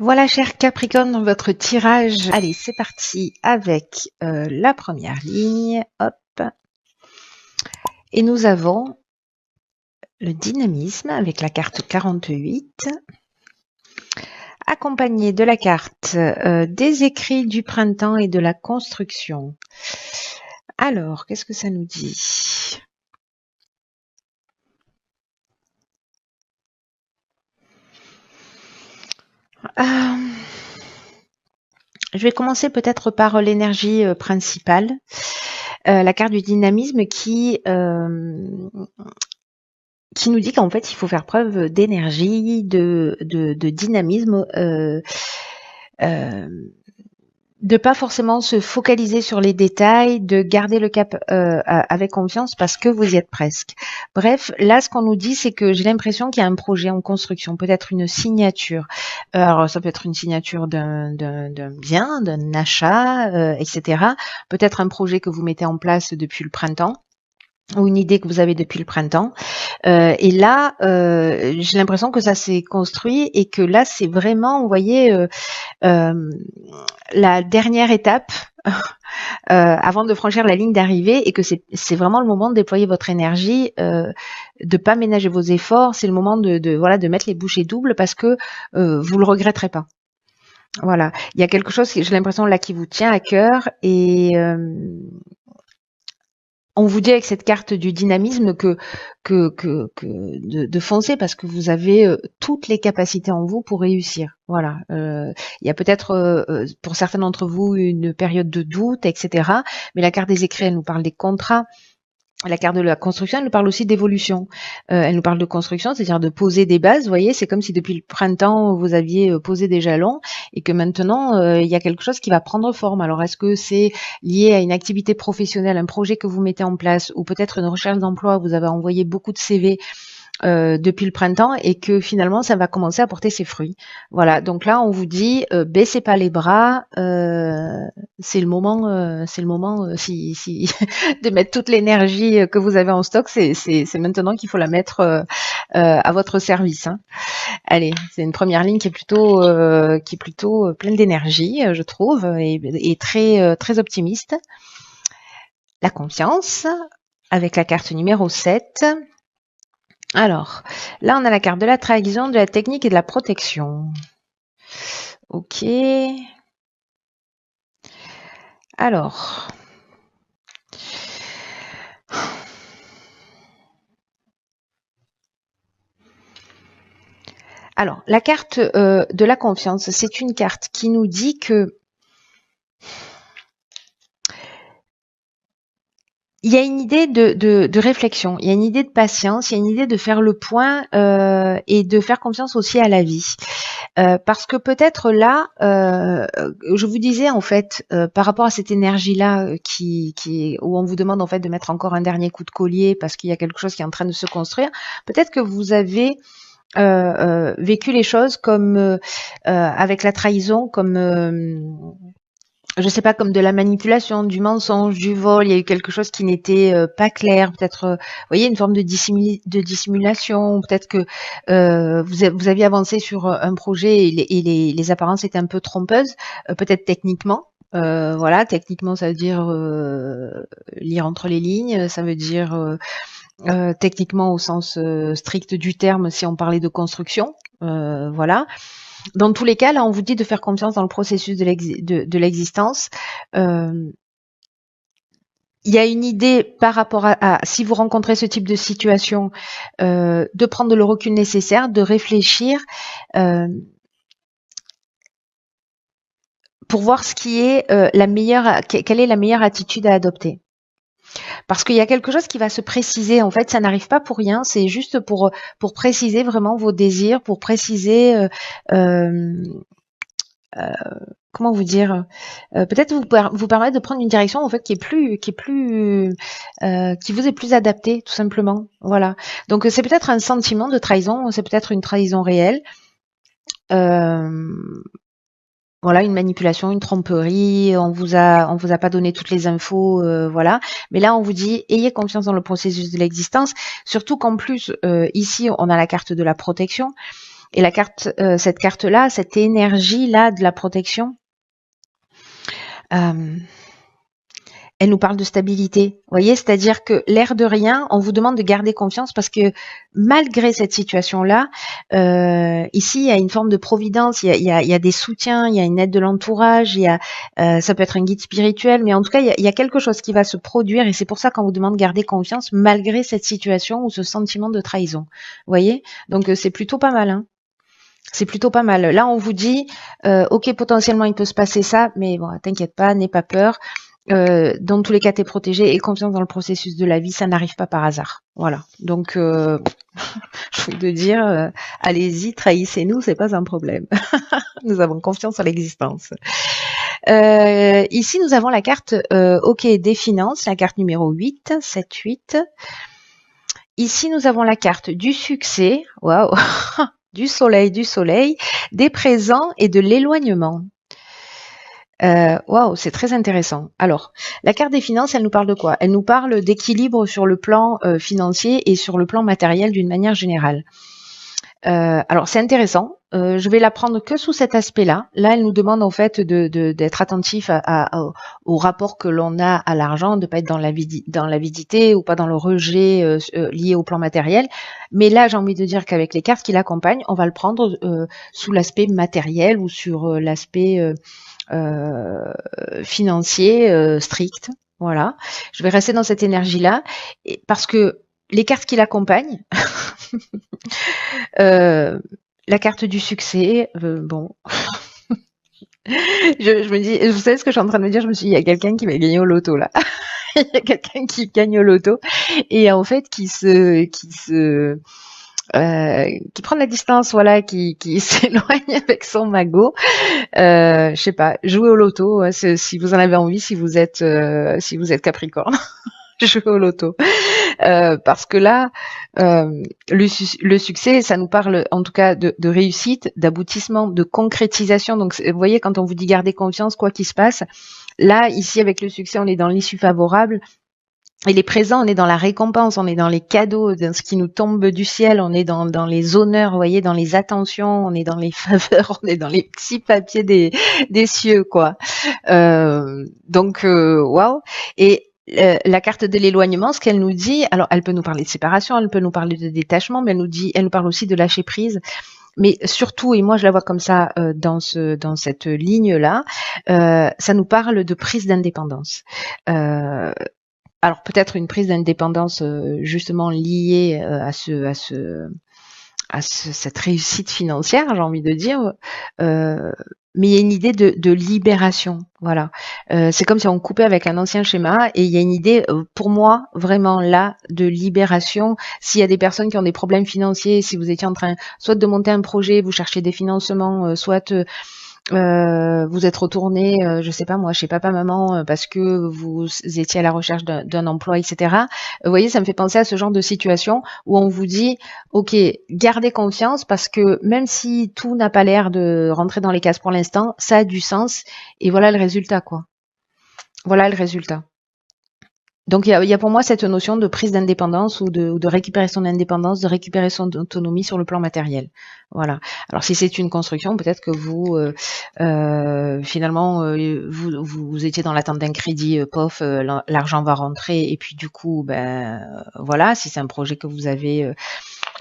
Voilà, cher Capricorne, dans votre tirage. Allez, c'est parti avec la première ligne. Hop. Et nous avons le dynamisme avec la carte 48, accompagné de la carte des écrits du printemps et de la construction. Alors, qu'est-ce que ça nous dit ? Je vais commencer peut-être par l'énergie principale, la carte du dynamisme qui nous dit qu'en fait, il faut faire preuve d'énergie, de dynamisme, de pas forcément se focaliser sur les détails, de garder le cap avec confiance parce que vous y êtes presque. Bref, là, ce qu'on nous dit, c'est que j'ai l'impression qu'il y a un projet en construction, peut-être une signature. Alors, ça peut être une signature d'un bien, d'un achat, etc. Peut-être un projet que vous mettez en place depuis le printemps, ou une idée que vous avez depuis le printemps. Et là, j'ai l'impression que ça s'est construit et que là, c'est vraiment, vous voyez, la dernière étape avant de franchir la ligne d'arrivée et que c'est vraiment le moment de déployer votre énergie, de pas ménager vos efforts. C'est le moment de mettre les bouchées doubles parce que vous le regretterez pas. Voilà, il y a quelque chose, j'ai l'impression là qui vous tient à cœur et on vous dit avec cette carte du dynamisme que de foncer parce que vous avez toutes les capacités en vous pour réussir. Voilà. Il y a peut-être pour certains d'entre vous une période de doute, etc. Mais la carte des écrits, elle nous parle des contrats. La carte de la construction, elle nous parle aussi d'évolution. Elle nous parle de construction, c'est-à-dire de poser des bases. Vous voyez, c'est comme si depuis le printemps, vous aviez posé des jalons et que maintenant, il y a quelque chose qui va prendre forme. Alors, est-ce que c'est lié à une activité professionnelle, un projet que vous mettez en place ou peut-être une recherche d'emploi, vous avez envoyé beaucoup de CV depuis le printemps et que finalement ça va commencer à porter ses fruits. Voilà, donc là on vous dit baissez pas les bras, c'est le moment si de mettre toute l'énergie que vous avez en stock, c'est maintenant qu'il faut la mettre à votre service. Hein. Allez, c'est une première ligne qui est plutôt pleine d'énergie, je trouve, et très très optimiste. La confiance avec la carte numéro 7. Alors, là, on a la carte de la trahison, de la technique et de la protection. Ok. Alors. Alors, la carte de la confiance, c'est une carte qui nous dit que il y a une idée de réflexion, il y a une idée de patience, il y a une idée de faire le point et de faire confiance aussi à la vie. Parce que peut-être là, je vous disais en fait, par rapport à cette énergie-là où on vous demande en fait de mettre encore un dernier coup de collier parce qu'il y a quelque chose qui est en train de se construire, peut-être que vous avez vécu les choses comme avec la trahison, comme je sais pas, comme de la manipulation, du mensonge, du vol, il y a eu quelque chose qui n'était pas clair, peut-être, vous voyez, une forme de dissimulation, peut-être que vous aviez avancé sur un projet et les apparences étaient un peu trompeuses, peut-être techniquement. Voilà, techniquement, ça veut dire lire entre les lignes, ça veut dire techniquement au sens strict du terme si on parlait de construction, voilà. Dans tous les cas, là, on vous dit de faire confiance dans le processus de l'existence. Il y a une idée par rapport à si vous rencontrez ce type de situation, de prendre le recul nécessaire, de réfléchir pour voir ce qui est quelle est la meilleure attitude à adopter. Parce qu'il y a quelque chose qui va se préciser. En fait, ça n'arrive pas pour rien. C'est juste pour préciser vraiment vos désirs, pour préciser comment vous dire, peut-être vous permettre de prendre une direction en fait qui vous est plus adaptée tout simplement. Voilà. Donc c'est peut-être un sentiment de trahison, c'est peut-être une trahison réelle. Voilà, une manipulation, une tromperie, on vous a pas donné toutes les infos, voilà. Mais là, on vous dit, ayez confiance dans le processus de l'existence, surtout qu'en plus, ici, on a la carte de la protection. Et la carte, cette carte-là, cette énergie-là de la protection, euh, elle nous parle de stabilité. Vous voyez, c'est-à-dire que l'air de rien, on vous demande de garder confiance parce que malgré cette situation-là, ici, il y a une forme de providence, il y a des soutiens, il y a une aide de l'entourage, ça peut être un guide spirituel, mais en tout cas, il y a quelque chose qui va se produire et c'est pour ça qu'on vous demande de garder confiance malgré cette situation ou ce sentiment de trahison. Vous voyez, donc c'est plutôt pas mal, hein. C'est plutôt pas mal. Là, on vous dit, ok, potentiellement, il peut se passer ça, mais bon, t'inquiète pas, n'aie pas peur. Dans tous les cas, t'es protégé et confiance dans le processus de la vie, ça n'arrive pas par hasard. Voilà. Donc, je veux te dire, allez-y, trahissez-nous, c'est pas un problème. Nous avons confiance en l'existence. Ici, nous avons la carte OK des finances, la carte numéro 8, 7, 8. Ici, nous avons la carte du succès, waouh, du soleil, des présents et de l'éloignement. Waouh, c'est très intéressant. Alors, la carte des finances, elle nous parle de quoi? Elle nous parle d'équilibre sur le plan financier et sur le plan matériel d'une manière générale. Alors, c'est intéressant. Je vais la prendre que sous cet aspect-là. Là, elle nous demande en fait d'être attentif au rapport que l'on a à l'argent, de pas être dans l'avidité ou pas dans le rejet lié au plan matériel. Mais là, j'ai envie de dire qu'avec les cartes qui l'accompagnent, on va le prendre sous l'aspect matériel ou sur l'aspect financier strict. Voilà. Je vais rester dans cette énergie-là parce que les cartes qui l'accompagnent, la carte du succès, bon. je me dis, vous savez ce que je suis en train de me dire? Je me suis dit, il y a quelqu'un qui va gagner au loto là. Il y a quelqu'un qui gagne au loto et en fait qui prend de la distance, voilà, qui s'éloigne avec son magot. Je sais pas, jouez au loto, hein, si vous en avez envie, si vous êtes Capricorne, jouez au loto. Parce que là, le succès, ça nous parle en tout cas de réussite, d'aboutissement, de concrétisation. Donc, vous voyez, quand on vous dit garder confiance, quoi qu'il se passe, là, ici, avec le succès, on est dans l'issue favorable. Et les présents, on est dans la récompense, on est dans les cadeaux, dans ce qui nous tombe du ciel, on est dans les honneurs, vous voyez, dans les attentions, on est dans les faveurs, on est dans les petits papiers des cieux, quoi. Donc, waouh. Et la carte de l'éloignement, ce qu'elle nous dit, alors elle peut nous parler de séparation, elle peut nous parler de détachement, mais elle nous parle aussi de lâcher prise. Mais surtout, et moi je la vois comme ça dans cette ligne-là, ça nous parle de prise d'indépendance. Alors peut-être une prise d'indépendance justement liée cette réussite financière, j'ai envie de dire, mais il y a une idée de libération, voilà. C'est comme si on coupait avec un ancien schéma et il y a une idée, pour moi, vraiment là, de libération. S'il y a des personnes qui ont des problèmes financiers, si vous étiez en train soit de monter un projet, vous cherchez des financements, soit vous êtes retourné, je sais pas moi, chez papa, maman, parce que vous étiez à la recherche d'un emploi, etc. Vous voyez, ça me fait penser à ce genre de situation où on vous dit, ok, gardez confiance parce que même si tout n'a pas l'air de rentrer dans les cases pour l'instant, ça a du sens et voilà le résultat, quoi. Voilà le résultat. Donc il y a pour moi cette notion de prise d'indépendance ou de récupérer son indépendance, de récupérer son autonomie sur le plan matériel. Voilà. Alors si c'est une construction, peut-être que vous finalement vous étiez dans l'attente d'un crédit, pof, l'argent va rentrer et puis du coup voilà, si c'est un projet que vous avez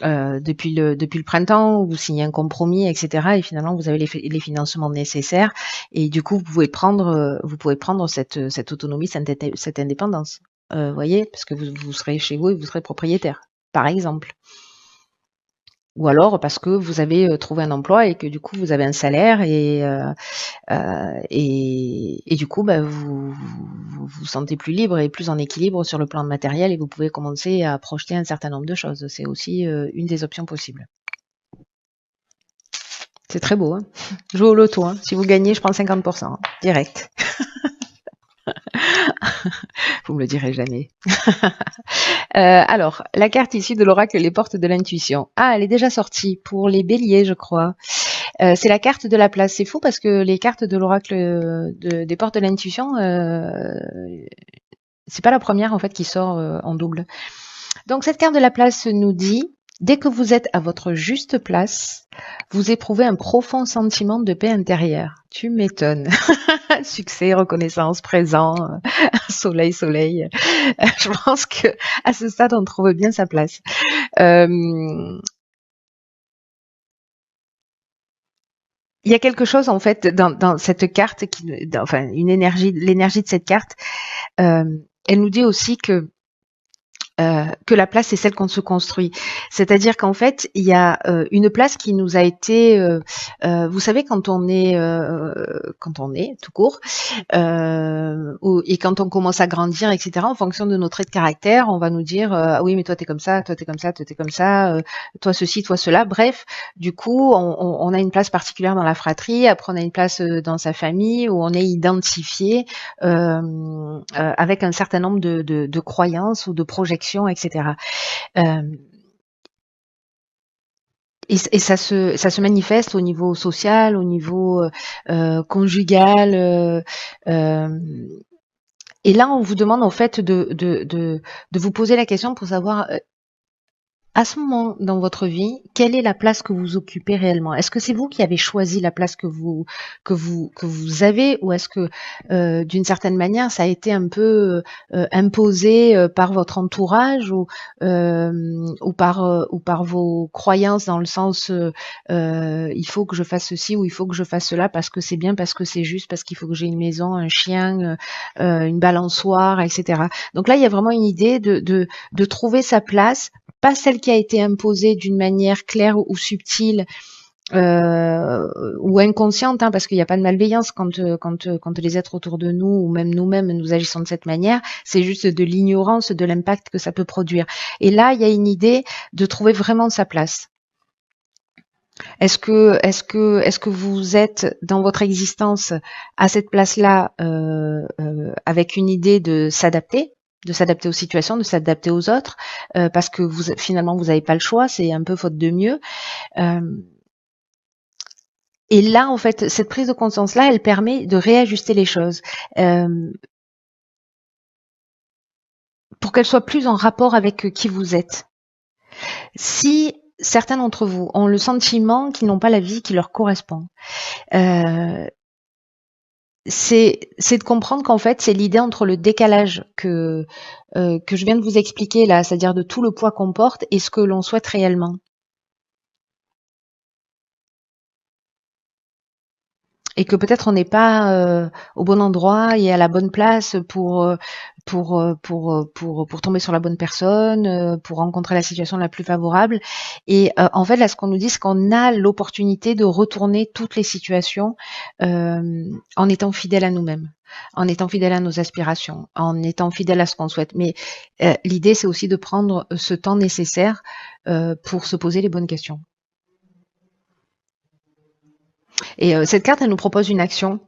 depuis le printemps, vous signez un compromis, etc. Et finalement vous avez les financements nécessaires et du coup vous pouvez prendre cette autonomie, cette indépendance. Voyez, parce que vous serez chez vous et vous serez propriétaire, par exemple. Ou alors parce que vous avez trouvé un emploi et que du coup vous avez un salaire et du coup vous vous sentez plus libre et plus en équilibre sur le plan matériel et vous pouvez commencer à projeter un certain nombre de choses. C'est aussi une des options possibles. C'est très beau, hein. Jouez au loto, hein. Si vous gagnez, je prends 50%, hein, direct. Vous me le direz jamais. Alors, la carte issue de l'oracle Les Portes de l'Intuition. Ah, elle est déjà sortie pour les béliers, je crois. C'est la carte de la place. C'est fou parce que les cartes de l'oracle des Portes de l'Intuition, c'est pas la première en fait qui sort en double. Donc cette carte de la place nous dit Dès que vous êtes à votre juste place, vous éprouvez un profond sentiment de paix intérieure. Tu m'étonnes. Succès, reconnaissance, présent, soleil, soleil. Je pense que à ce stade, on trouve bien sa place. Il y a quelque chose en fait dans cette carte, enfin une énergie, l'énergie de cette carte. Elle nous dit aussi que la place c'est celle qu'on se construit. C'est-à-dire qu'en fait, il y a une place qui nous a été, vous savez, quand on est tout court, et quand on commence à grandir, etc. En fonction de nos traits de caractère, on va nous dire ah oui, mais toi t'es comme ça, toi t'es comme ça, toi t'es comme ça, toi ceci, toi cela. Bref, du coup, on a une place particulière dans la fratrie. Après, on a une place dans sa famille où on est identifié avec un certain nombre de croyances ou de projections, etc. Et ça se manifeste au niveau social, au niveau conjugal. Et là, on vous demande en fait de vous poser la question pour savoir à ce moment dans votre vie, quelle est la place que vous occupez réellement? Est-ce que c'est vous qui avez choisi la place que vous avez, ou est-ce que d'une certaine manière ça a été un peu imposé par votre entourage ou par vos croyances, dans le sens il faut que je fasse ceci ou il faut que je fasse cela parce que c'est bien, parce que c'est juste, parce qu'il faut que j'ai une maison, un chien, une balançoire, etc. Donc là, il y a vraiment une idée de trouver sa place, pas celle qui a été imposée d'une manière claire ou subtile ou inconsciente, hein, parce qu'il n'y a pas de malveillance quand les êtres autour de nous ou même nous-mêmes nous agissons de cette manière. C'est juste de l'ignorance de l'impact que ça peut produire. Et là, il y a une idée de trouver vraiment sa place. Est-ce que vous êtes dans votre existence à cette place-là avec une idée de s'adapter aux situations, de s'adapter aux autres, parce que finalement vous n'avez pas le choix, c'est un peu faute de mieux. Et là, en fait, cette prise de conscience-là, elle permet de réajuster les choses pour qu'elles soient plus en rapport avec qui vous êtes. Si certains d'entre vous ont le sentiment qu'ils n'ont pas la vie qui leur correspond, c'est de comprendre qu'en fait, c'est l'idée entre le décalage que je viens de vous expliquer là, c'est-à-dire de tout le poids qu'on porte et ce que l'on souhaite réellement. Et que peut-être on n'est pas au bon endroit et à la bonne place pour tomber sur la bonne personne, pour rencontrer la situation la plus favorable. Et en fait, là, ce qu'on nous dit, c'est qu'on a l'opportunité de retourner toutes les situations en étant fidèle à nous-mêmes, en étant fidèle à nos aspirations, en étant fidèle à ce qu'on souhaite. Mais l'idée, c'est aussi de prendre ce temps nécessaire pour se poser les bonnes questions. Et cette carte, elle nous propose une action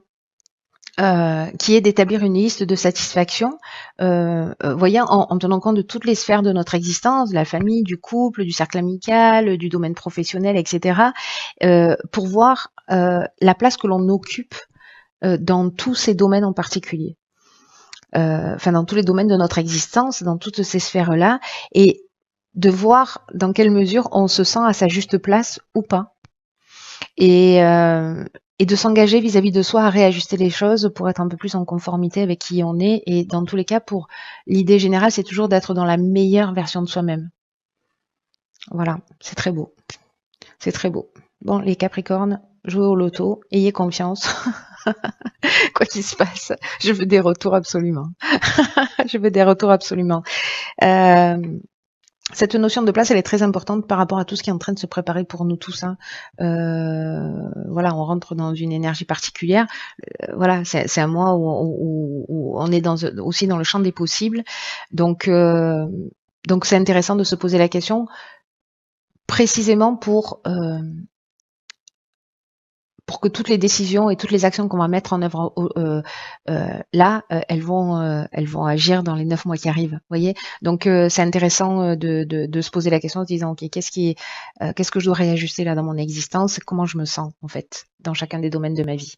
qui est d'établir une liste de satisfaction, voyez, en tenant compte de toutes les sphères de notre existence, de la famille, du couple, du cercle amical, du domaine professionnel, etc., pour voir la place que l'on occupe dans tous ces domaines en particulier. Enfin, dans tous les domaines de notre existence, dans toutes ces sphères-là, et de voir dans quelle mesure on se sent à sa juste place ou pas. Et de s'engager vis-à-vis de soi à réajuster les choses pour être un peu plus en conformité avec qui on est. Et dans tous les cas, pour l'idée générale, c'est toujours d'être dans la meilleure version de soi-même. Voilà, c'est très beau. C'est très beau. Bon, les Capricornes, jouez au loto, ayez confiance. Quoi qu'il se passe, je veux des retours absolument. Je veux des retours absolument. Cette notion de place, elle est très importante par rapport à tout ce qui est en train de se préparer pour nous tous. Hein. Voilà, on rentre dans une énergie particulière. Voilà, c'est un mois où on est aussi dans le champ des possibles. Donc c'est intéressant de se poser la question précisément pour que toutes les décisions et toutes les actions qu'on va mettre en œuvre là, elles vont agir dans les 9 mois qui arrivent. Voyez, donc c'est intéressant de se poser la question en se disant ok, qu'est-ce que je dois réajuster là dans mon existence, comment je me sens en fait dans chacun des domaines de ma vie.